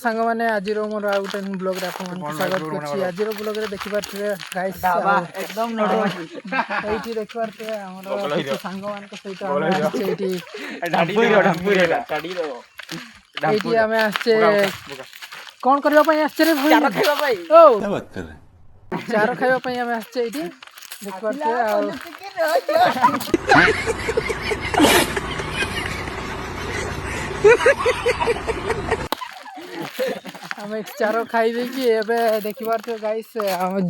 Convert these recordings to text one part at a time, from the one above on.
सांग मैंने आज मोर आउ गोटे ब्लॉग रे आपन स्वागत करछि। आज ब्लॉग रे देखि पारथिबे गाइस एकदम एठी देखि पारथिबे हमर किछ सांग मान के सहित हम आछे एठी एठी हमें आछे कोन करबा पई आछे रे भाई चारो खाइबा पई ओ क्या बात कर रहे चारो खाइबा पई हमें आछे एठी देखि पारथिबे आ आम चारो खाई देखी पारे गाइस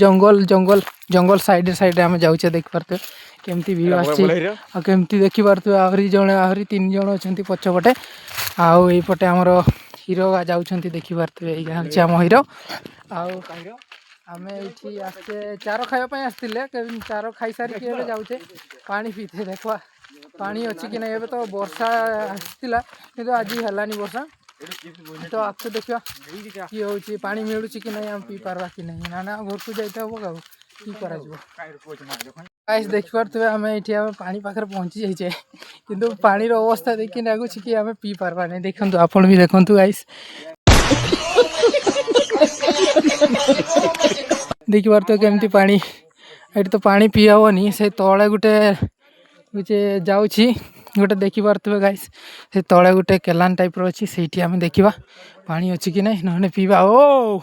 जंगल जंगल जंगल साइड साइड आम जाऊे देखी पारे केमती व्यू आमती देखी पारे आहरी जड़े आहरी 3 जन अच्छा पछपटे आईपटे आमर हीरो जाऊँ देखी पारे ये आम हीरो आम ये आसे चारो खावाई आसते चारो खाई सारिक जाऊे पानी पीते देखा पानी अच्छी कि नहीं तो वर्षा आसला कि आज है वर्षा तो आपको देखा कि हूँ पानी मिलूँ कि नहीं आम पी पार्बा कि नहीं ना ना घर को जाते हम कि देखी पारे आम ये पानी पाखे पहुँची जाइए कि पानी अवस्था देखिए लगुच कि आम पी पार्बा नहीं देखु आप भी देखु गाइस देखी पारे केमती पानी ये तो पानी पी हेनी से तले गोटे जाऊँगी गोटे देखी पारे गाइस से तले गोटे केलान टाइप रही से आम देखा पानी अच्छी कि नहीं ना पीवा ओ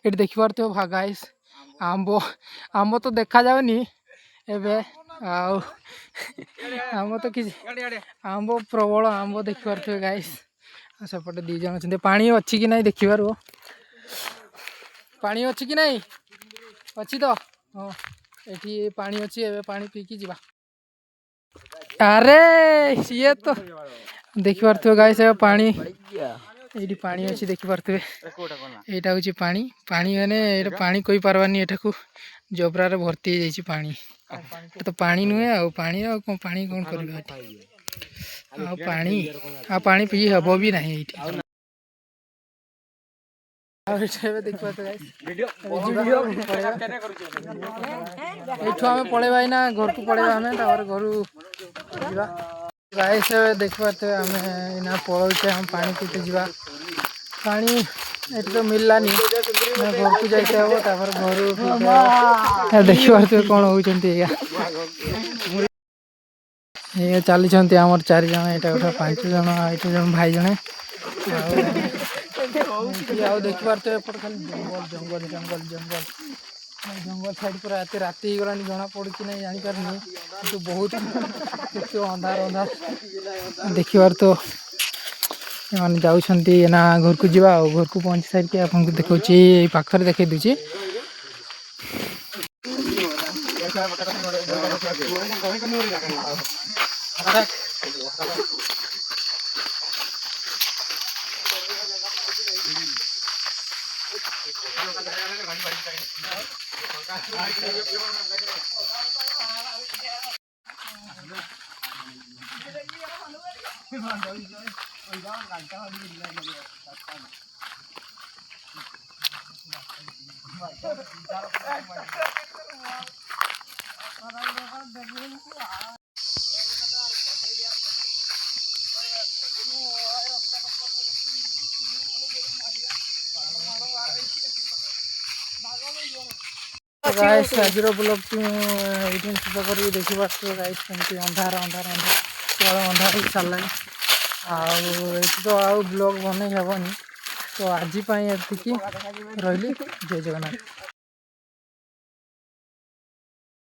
ये देखी पारे गाइस आंब आंब तो देखा जाऊनी एबे आंब तो कि आंब प्रबल आंब देखी पारे गाइस सेपटे 2 जन अच्छे पानी अच्छी कि नहीं देखी पार पानी अच्छी कि नहीं अच्छी तो हाँ ये पानी अच्छी एबे पानी पीकी जीवा अरे सी तो देखी पारे गाइस पानी ये पानी अच्छी देखी पारे यहाँ हूँ पानी पानी मैंने पानी कोई पार्बानी एटा को जबरा रे भर्ती हो पानी तो पानी नुहे आ पानी पानी कौन कर पानी पी हम भी ना आम पलैबा ना घर को पलैबा आम घर गाइस देख पारे आम ना पलौचे हम पानी पीते जावा पानी ये तो मिललानी घर को जाते हम घर देखी पारे कौन हो चली आम 4 जन यहाँ गोटे 5 जन 8 जन भाई जने देखी पारे खाली जंगल जंगल जंगल जंगल जंगल साइड पूरा एत राति गलानी जना पड़ी नहीं जापार तो बहुत अंधार अंधार देखी पार तो मैंने जाऊँगी ना घर को जावा घर को पहुँची सारिक आपको देखा पाखे देखे दूसरी गाइस आज ब्लॉग ये शेष कर देखी पारे गाइस कमी अंधार अंधार अंधार अंधार हो सारा आउ तो आउ ब्लॉग बन हेनी तो आज ये रही जय जगन्नाथ।